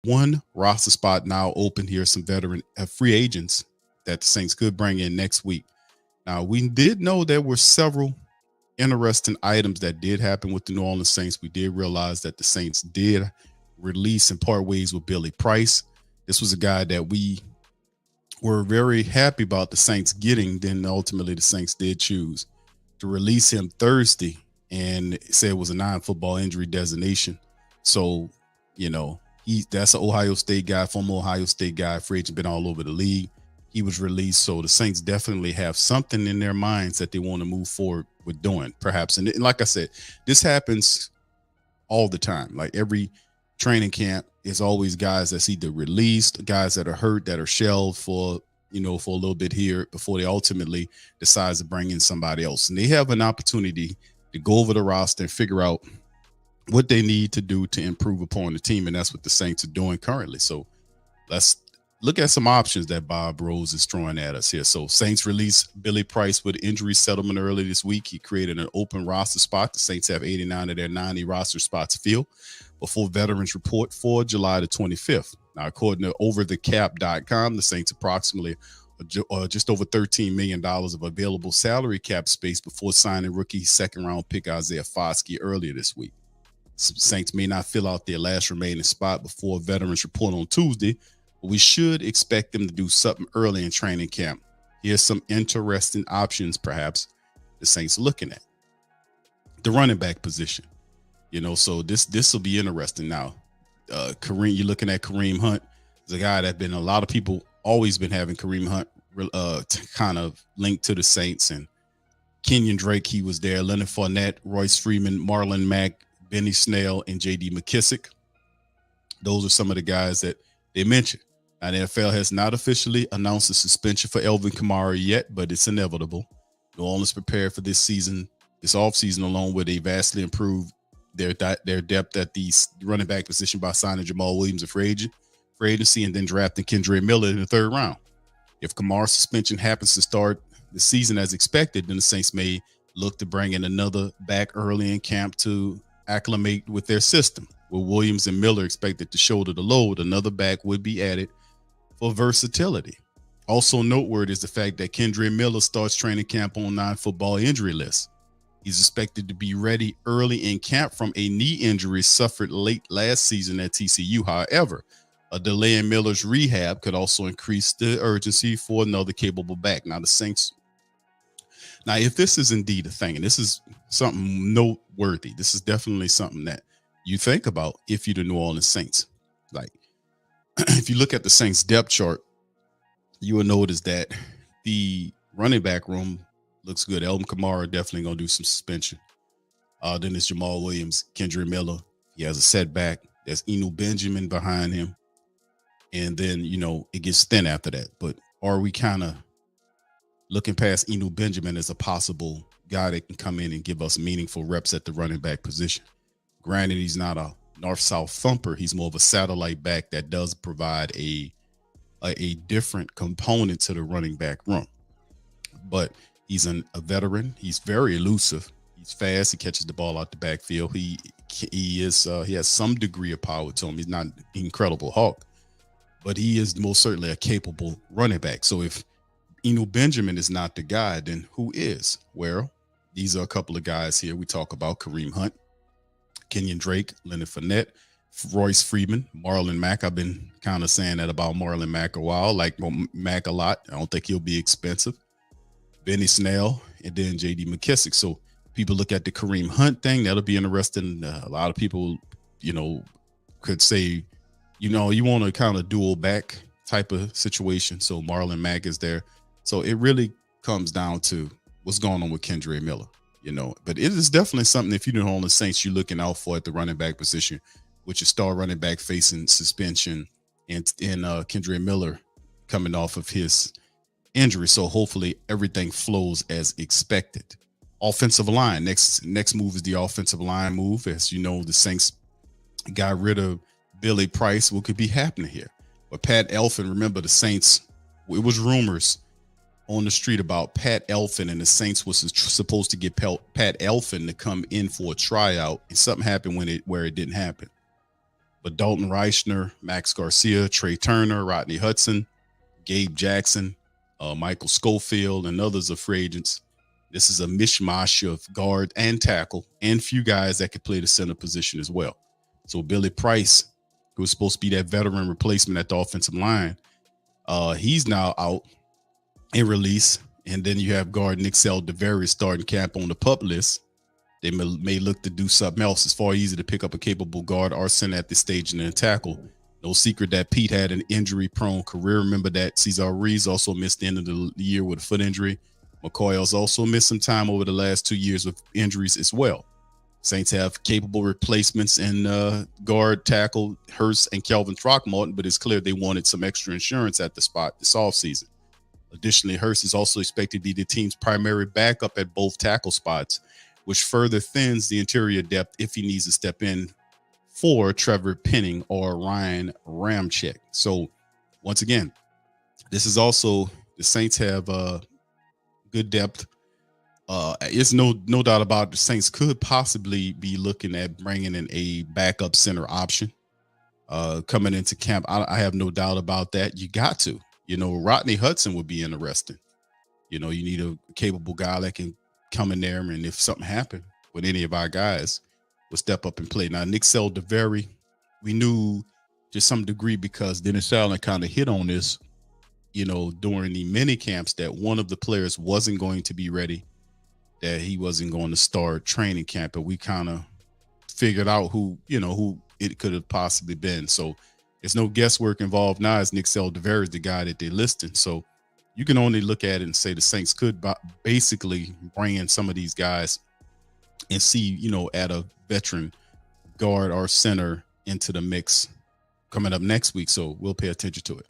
one roster spot now open here. Some veteran free agents that the Saints could bring in next week. Now, we did know there were several interesting items that did happen with the New Orleans Saints. We did realize that the Saints did release and part ways with Billy Price. This was a guy that we were very happy about the Saints getting. Then ultimately the Saints did choose to release him Thursday and said it was a non-football injury designation. So, that's an Ohio State guy, former Ohio State guy, free agent, been all over the league. He was released. So the Saints definitely have something in their minds that they want to move forward with doing, perhaps. And like I said, this happens all the time. Like every training camp is always guys that's either released, guys that are hurt, that are shelved for a little bit here before they ultimately decide to bring in somebody else. And they have an opportunity to go over the roster and figure out what they need to do to improve upon the team. And that's what the Saints are doing currently. So let's look at some options that Bob Rose is throwing at us here. So Saints released Billy Price with injury settlement early this week. He created an open roster spot. The Saints have 89 of their 90 roster spots filled before veterans report for July the 25th. Now, according to overthecap.com, the Saints approximately just over $13 million of available salary cap space before signing rookie second-round pick Isaiah Foskey earlier this week. Saints may not fill out their last remaining spot before veterans report on Tuesday, but we should expect them to do something early in training camp. Here's some interesting options, perhaps, the Saints looking at. The running back position. So this will be interesting now. You're looking at Kareem Hunt. Is a guy that been a lot of people always been having Kareem Hunt kind of linked to the Saints. And Kenyon Drake, he was there. Leonard Fournette, Royce Freeman, Marlon Mack, Benny Snell, and J.D. McKissick. Those are some of the guys that they mentioned. Now, the NFL has not officially announced a suspension for Elvin Kamara yet, but it's inevitable. New Orleans prepared for this offseason alone, where they vastly improved their depth at the running back position by signing Jamal Williams, a free agency, and then drafting Kendre Miller in the third round. If Kamara's suspension happens to start the season as expected, then the Saints may look to bring in another back early in camp to acclimate with their system. With Williams and Miller expected to shoulder the load, another back would be added for versatility. Also noteworthy is the fact that Kendre Miller starts training camp on non-football injury list. He's expected to be ready early in camp from a knee injury suffered late last season at TCU. However, a delay in Miller's rehab could also increase the urgency for another capable back. Now, the Saints. Now, if this is indeed a thing, and this is something noteworthy, this is definitely something that you think about if you're the New Orleans Saints. Like, if you look at the Saints depth chart, you will notice that the running back room looks good. Elvin Kamara definitely going to do some suspension. Then there's Jamal Williams, Kendre Miller. He has a setback. There's Eno Benjamin behind him. And then, it gets thin after that. But are we kind of looking past Eno Benjamin as a possible guy that can come in and give us meaningful reps at the running back position? Granted, he's not a north-south thumper. He's more of a satellite back that does provide a different component to the running back room. But he's a veteran. He's very elusive. He's fast. He catches the ball out the backfield. He has some degree of power to him. He's not an incredible hawk, but he is most certainly a capable running back. So if Eno Benjamin is not the guy, then who is? Well, these are a couple of guys here we talk about: Kareem Hunt, Kenyon Drake, Leonard Fournette, Royce Freeman, Marlon Mack. I've been kind of saying that about Marlon Mack a while. Like Mack a lot. I don't think he'll be expensive. Benny Snell, and then J.D. McKissick. So people look at the Kareem Hunt thing. That'll be interesting. A lot of people, could say, you want a kind of dual back type of situation. So Marlon Mack is there. So it really comes down to what's going on with Kendre Miller, But it is definitely something, if you don't own the Saints, you're looking out for at the running back position, with your star running back facing suspension and Kendre Miller coming off of his injury. So hopefully everything flows as expected. Offensive line. Next move is the offensive line move. As you know, the Saints got rid of Billy Price. What could be happening here? But Pat Elflein, remember the Saints, it was rumors on the street about Pat Elflein, and the Saints was supposed to get Pat Elflein to come in for a tryout, and something happened where it didn't happen. But Dalton Reichner, Max Garcia, Trey Turner, Rodney Hudson, Gabe Jackson, Michael Schofield, and others are free agents. This is a mishmash of guard and tackle and few guys that could play the center position as well. So Billy Price, who was supposed to be that veteran replacement at the offensive line, he's now out in release. And then you have guard Nick Saldiveri starting camp on the PUP list. They may look to do something else. It's far easier to pick up a capable guard or center at this stage and then tackle. No secret that Pete had an injury-prone career. Remember that Cesar Ruiz also missed the end of the year with a foot injury. McCoy has also missed some time over the last 2 years with injuries as well. Saints have capable replacements in guard, tackle, Hurst, and Kelvin Throckmorton, but it's clear they wanted some extra insurance at the spot this offseason. Additionally, Hurst is also expected to be the team's primary backup at both tackle spots, which further thins the interior depth if he needs to step in for Trevor Penning or Ryan Ramczyk. So, once again, this is also the Saints have good depth. It's no doubt about it, the Saints could possibly be looking at bringing in a backup center option coming into camp. I have no doubt about that. You got to. Rodney Hudson would be interesting. You need a capable guy that can come in there, and if something happened with any of our guys, will step up and play. Now, Nick Saldiveri, we knew to some degree because Dennis Allen kind of hit on this, during the mini camps that one of the players wasn't going to be ready, that he wasn't going to start training camp, and we kind of figured out who it could have possibly been. So there's no guesswork involved now, as Nick Saldiveri is the guy that they're listing. So you can only look at it and say the Saints could basically bring in some of these guys and see, add a veteran guard or center into the mix coming up next week. So we'll pay attention to it.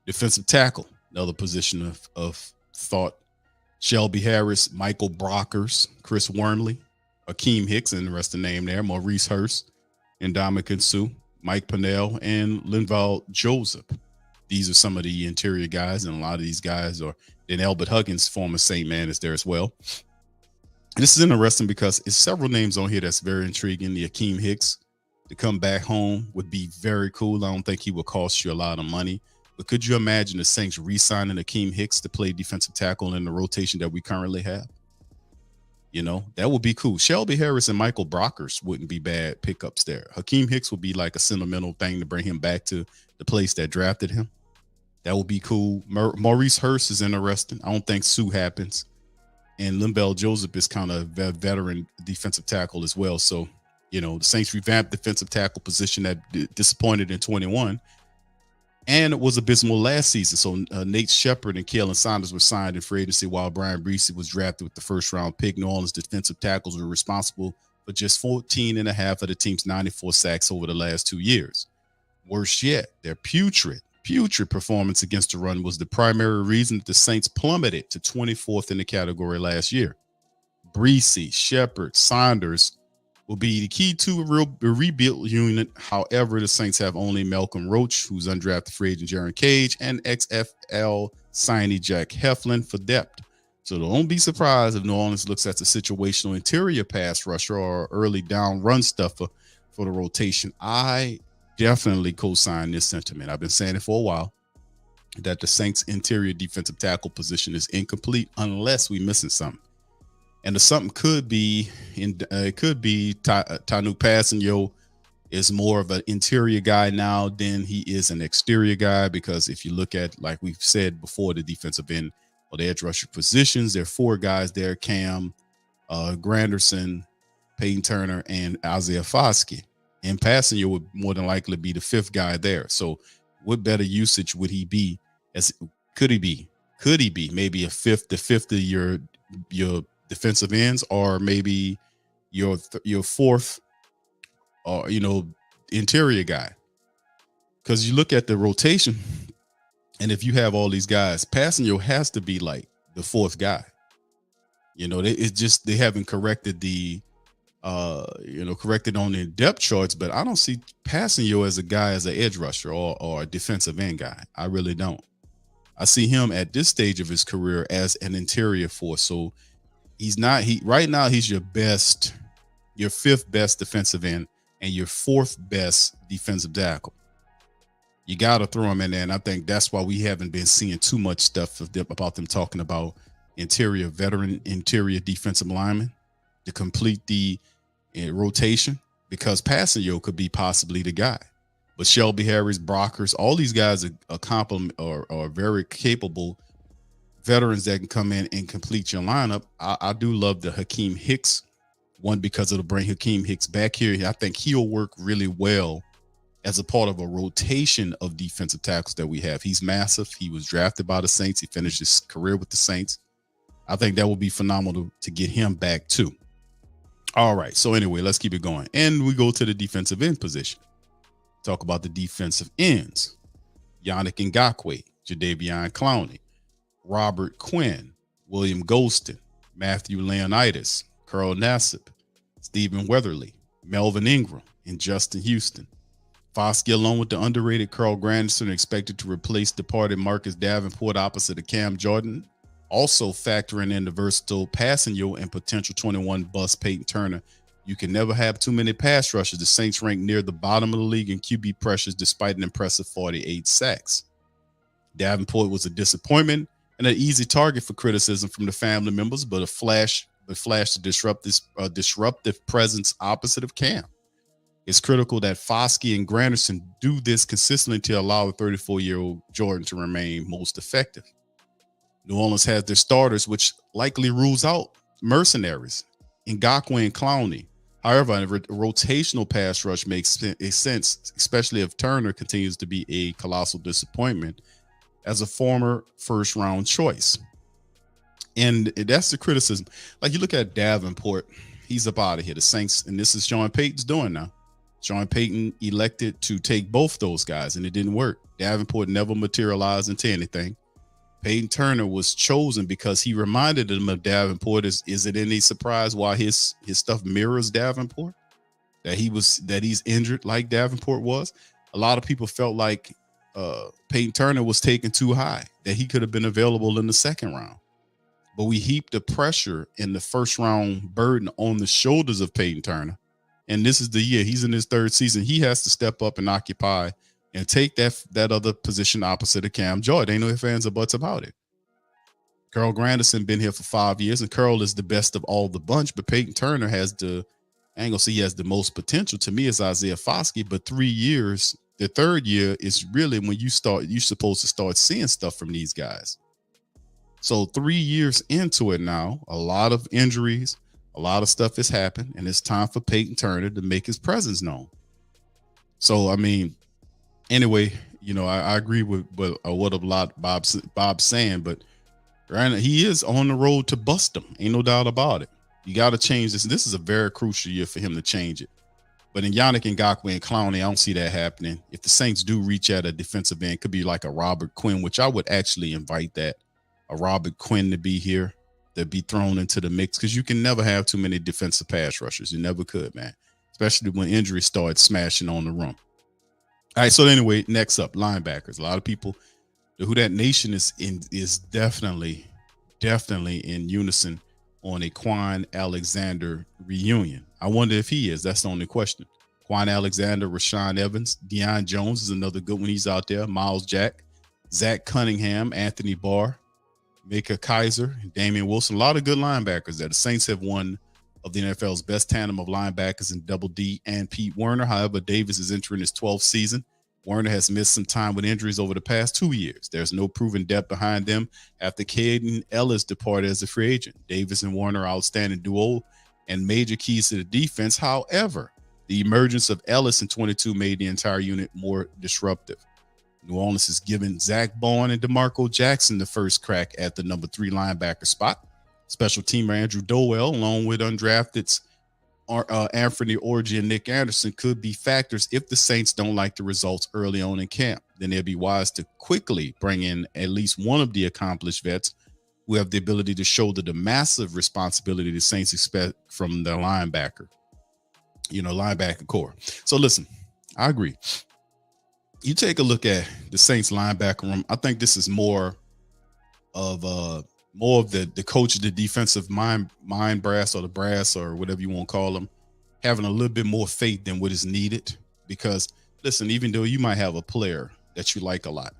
Defensive tackle, another position of thought. Shelby Harris, Michael Brockers, Chris Wormley, Akeem Hicks, and the rest of the name there, Maurice Hurst, Ndamukong Suh, Mike Pennell, and Linval Joseph. These are some of the interior guys, and a lot of these guys are. Then Albert Huggins, former Saint man, is there as well. And this is interesting because it's several names on here that's very intriguing. The Akeem Hicks to come back home would be very cool. I don't think he will cost you a lot of money. But could you imagine the Saints re-signing Akeem Hicks to play defensive tackle in the rotation that we currently have? That would be cool. Shelby Harris and Michael Brockers wouldn't be bad pickups there. Akeem Hicks would be like a sentimental thing to bring him back to the place that drafted him. That would be cool. Maurice Hurst is interesting. I don't think Suh happens. And Linval Joseph is kind of a veteran defensive tackle as well. So, the Saints revamped defensive tackle position that disappointed in 21. And it was abysmal last season. So Nate Shepard and Kalen Saunders were signed in free agency while Brian Breesy was drafted with the first-round pick. New Orleans defensive tackles were responsible for just 14 and a half of the team's 94 sacks over the last 2 years. Worse yet, their putrid performance against the run was the primary reason that the Saints plummeted to 24th in the category last year. Breesy, Shepard, Saunders will be the key to a rebuild unit. However, the Saints have only Malcolm Roach, who's undrafted free agent Jaron Cage, and XFL signee Jack Heflin for depth. So don't be surprised if New Orleans looks at the situational interior pass rusher or early down run stuffer for the rotation. I definitely co-sign this sentiment. I've been saying it for a while that the Saints interior defensive tackle position is incomplete unless we're missing something. And the something could be Tanu Passanio is more of an interior guy now than he is an exterior guy, because if you look at, like we've said before, the defensive end or the edge rusher positions, there are four guys there: Cam, Granderson, Peyton Turner, and Isaiah Foskey. And Passanio would more than likely be the fifth guy there. So what better usage would he be? Could he be maybe the fifth of your defensive ends, or maybe your fourth or interior guy? Because you look at the rotation, and if you have all these guys, Passanio has to be like the fourth guy. They haven't corrected the corrected on the depth charts, but I don't see Passanio as a guy as an edge rusher or a defensive end guy. I really don't. I see him at this stage of his career as an interior force. So right now he's your fifth best defensive end and your fourth best defensive tackle. You got to throw him in there. And I think that's why we haven't been seeing too much stuff about them talking about veteran interior defensive linemen to complete the rotation, because Passanio could be possibly the guy. But Shelby Harris, Brockers, all these guys are complement or very capable veterans that can come in and complete your lineup. I do love the Hakeem Hicks one, because it'll bring Hakeem Hicks back here. I think he'll work really well as a part of a rotation of defensive tackles that we have. He's massive. He was drafted by the Saints. He finished his career with the Saints. I think that will be phenomenal to get him back too. All right. So anyway, let's keep it going. And we go to the defensive end position. Talk about the defensive ends. Yannick Ngakoue, Jadeveon Clowney, Robert Quinn, William Golston, Matthew Leonidas, Carl Nassib, Stephen Weatherly, Melvin Ingram, and Justin Houston. Foskey, along with the underrated Carl Granderson, expected to replace departed Marcus Davenport opposite of Cam Jordan. Also factoring in the versatile Passanio and potential 21 bust Peyton Turner. You can never have too many pass rushes. The Saints rank near the bottom of the league in QB pressures despite an impressive 48 sacks. Davenport was a disappointment and an easy target for criticism from the family members, but a flash to disrupt this disruptive presence opposite of Cam. It's critical that Foskey and Granderson do this consistently to allow the 34-year-old Jordan to remain most effective. New Orleans has their starters, which likely rules out mercenaries, Ngakoue and Clowney. However, a rotational pass rush makes sense, especially if Turner continues to be a colossal disappointment as a former first-round choice. And that's the criticism. Like, you look at Davenport, he's up out of here. The Saints, and this is Sean Payton's doing now. Sean Payton elected to take both those guys, and it didn't work. Davenport never materialized into anything. Peyton Turner was chosen because he reminded them of Davenport. Is it any surprise why his stuff mirrors Davenport? That he's injured like Davenport was? A lot of people felt like Peyton Turner was taken too high, that he could have been available in the second round. But we heaped the pressure in the first round burden on the shoulders of Peyton Turner. And this is the year. He's in his third season. He has to step up and occupy and take that other position opposite of Cam Jordan. Ain't no ifs, ands, or buts about it. Carl Granderson been here for 5 years, and Carl is the best of all the bunch, but Peyton Turner has I ain't gonna say he has the most potential. To me, it's Isaiah Foskey, but 3 years, the third year is really when you're supposed to start seeing stuff from these guys. So 3 years into it now, a lot of injuries, a lot of stuff has happened, and it's time for Peyton Turner to make his presence known. So, I mean, anyway, I agree with what Bob's saying, but right, he is on the road to bust him. Ain't no doubt about it. You got to change this. This is a very crucial year for him to change it. But in Yannick Ngakoue and Clowney, I don't see that happening. If the Saints do reach at a defensive end, it could be like a Robert Quinn, which I would actually invite that. A Robert Quinn to be here, to be thrown into the mix, because you can never have too many defensive pass rushers. You never could, man. Especially when injuries start smashing on the run. All right, so anyway, next up, linebackers. A lot of people, the Who Dat Nation is definitely in unison on a Kwon Alexander reunion. I wonder if he is. That's the only question. Kwon Alexander, Rashaan Evans, Deion Jones is another good one. He's out there. Miles Jack, Zach Cunningham, Anthony Barr, Micah Kaiser, Damian Wilson. A lot of good linebackers there. The Saints have one of the NFL's best tandem of linebackers in Double D and Pete Werner. However, Davis is entering his 12th season. Werner has missed some time with injuries over the past 2 years. There's no proven depth behind them after Caden Ellis departed as a free agent. Davis and Werner are outstanding duo and major keys to the defense. However, the emergence of Ellis in 22 made the entire unit more disruptive. New Orleans is giving Zach Bowen and DeMarco Jackson the first crack at the number 3 linebacker spot. Special teamer Andrew Dowell, along with undrafteds Anthony Orji and Nick Anderson, could be factors if the Saints don't like the results early on in camp. Then it'd be wise to quickly bring in at least one of the accomplished vets who have the ability to shoulder the massive responsibility the Saints expect from the linebacker core. So listen, I agree. You take a look at the Saints linebacker room. I think this is more of the coach of the defensive mind brass, or the brass, or whatever you want to call them. having a little bit more faith than what is needed. Because listen, even though you might have a player that you like a lot,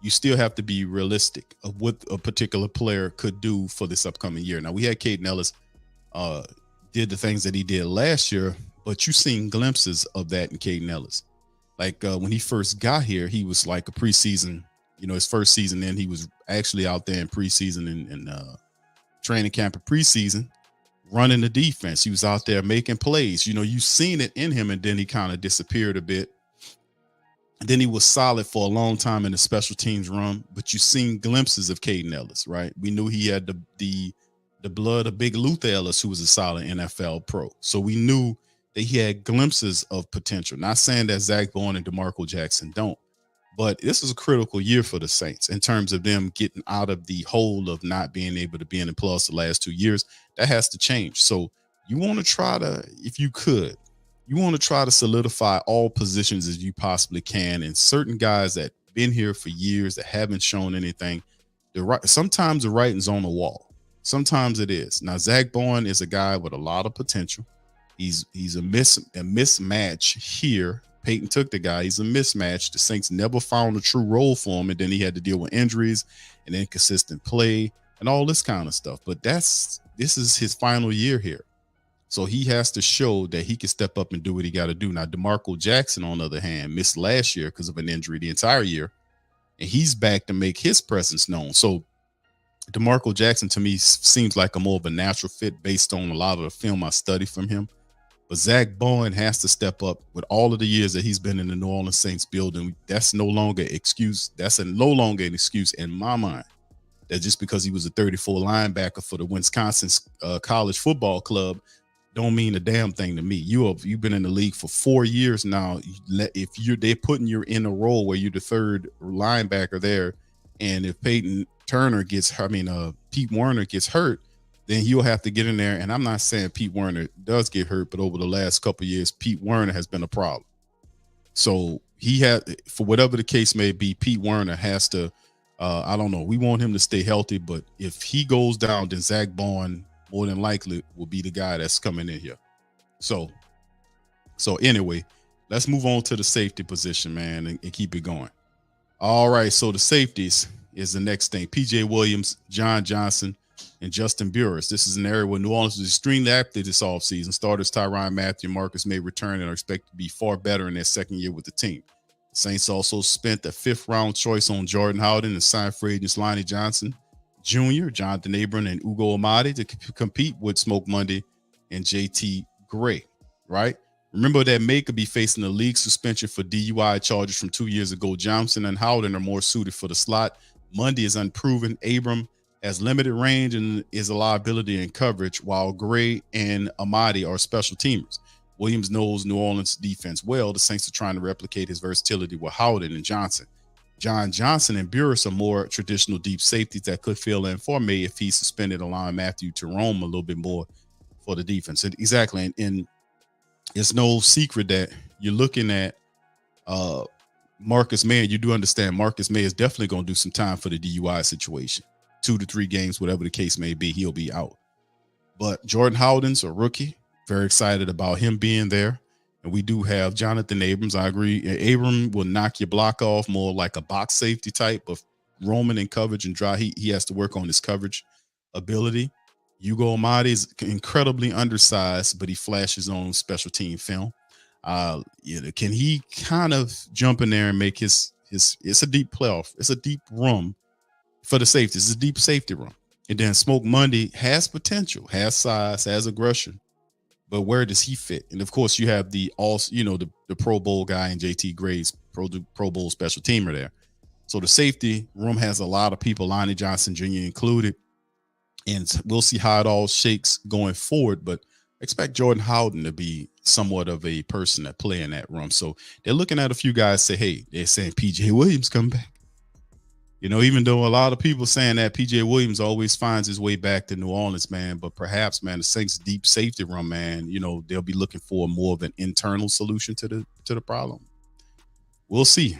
you still have to be realistic of what a particular player could do for this upcoming year. Now we had Caden Ellis uh did the things that he did last year, but you've seen glimpses of that in Caden Ellis. Like when he first got here, he was like a preseason, his first season in, he was actually out there in preseason and training camp and preseason running the defense. He was out there making plays. You've seen it in him, and then he kind of disappeared a bit. And then he was solid for a long time in the special teams run, but you've seen glimpses of Caden Ellis, right? We knew he had the blood of Big Luther Ellis, who was a solid NFL pro. So we knew that he had glimpses of potential. Not saying that Zach Bowen and DeMarco Jackson don't, but this is a critical year for the Saints in terms of them getting out of the hole of not being able to be in the playoffs the last 2 years. That has to change. So you want to try to, if you could, you want to try to solidify all positions as you possibly can. And certain guys that been here for years that haven't shown anything, sometimes the writing's on the wall. Sometimes it is. Now, Zach Bowen is a guy with a lot of potential. He's a mismatch here. Peyton took the guy. He's a mismatch. The Saints never found a true role for him, and then he had to deal with injuries and inconsistent play and all this kind of stuff. But this is his final year here. So he has to show that he can step up and do what he got to do. Now, DeMarco Jackson, on the other hand, missed last year because of an injury the entire year, and he's back to make his presence known. So DeMarco Jackson, to me, seems like a more of a natural fit based on a lot of the film I studied from him. But Zach Bowen has to step up with all of the years that he's been in the New Orleans Saints building. That's no longer an excuse. That's no longer an excuse in my mind. That just because he was a 34 linebacker for the Wisconsin College Football Club don't mean a damn thing to me. You've been in the league for 4 years now. If they're putting you in a role where you're the third linebacker there, and if Pete Werner gets hurt, then he'll have to get in there. And I'm not saying Pete Werner does get hurt, but over the last couple of years, Pete Werner has been a problem. So he had, for whatever the case may be, Pete Werner has to, I don't know. We want him to stay healthy, but if he goes down, then Zach Bowen more than likely will be the guy that's coming in here. So anyway, let's move on to the safety position, man, and keep it going. All right, so the safeties is the next thing. PJ Williams, John Johnson, and Justin Burris. This is an area where New Orleans is extremely active this offseason. Starters Tyrann Mathieu and Marcus May return and are expected to be far better in their second year with the team. The Saints also spent a 5th-round choice on Jordan Howden and signed free agents Lonnie Johnson Jr., Jonathan Abram, and Ugo Amadi to compete with Smoke Monday and JT Gray, right? Remember that May could be facing a league suspension for DUI charges from 2 years ago. Johnson and Howden are more suited for the slot. Monday is unproven. Abram has limited range and is a liability in coverage, while Gray and Amadi are special teamers. Williams knows New Orleans defense well. The Saints are trying to replicate his versatility with Howden and Johnson. John Johnson and Burris are more traditional deep safeties that could fill in for May if he suspended, allowing Mathieu to roam a little bit more for the defense. Exactly. And it's no secret that you're looking at Marcus May, and you do understand Marcus May is definitely going to do some time for the DUI situation. 2 to 3 games, whatever the case may be, he'll be out. But Jordan Howden's a rookie. Very excited about him being there. And we do have Jonathan Abrams. I agree. Abram will knock your block off more like a box safety type, but roaming in coverage and dry, he has to work on his coverage ability. Ugo Amadi is incredibly undersized, but he flashes on special team film. Can he kind of jump in there and make his it's a deep playoff. It's a deep room for the safeties. It's a deep safety room. And then Smoke Monday has potential, has size, has aggression. But where does he fit? And of course, you have the Pro Bowl guy and JT Gray's Pro Bowl special teamer there. So the safety room has a lot of people, Lonnie Johnson Jr. included. And we'll see how it all shakes going forward. But expect Jordan Howden to be somewhat of a person that play in that room. So they're looking at a few guys say, hey, they're saying PJ Williams come back. Even though a lot of people saying that PJ Williams always finds his way back to New Orleans, man, but perhaps, man, the Saints deep safety room, man, they'll be looking for more of an internal solution to the problem. We'll see.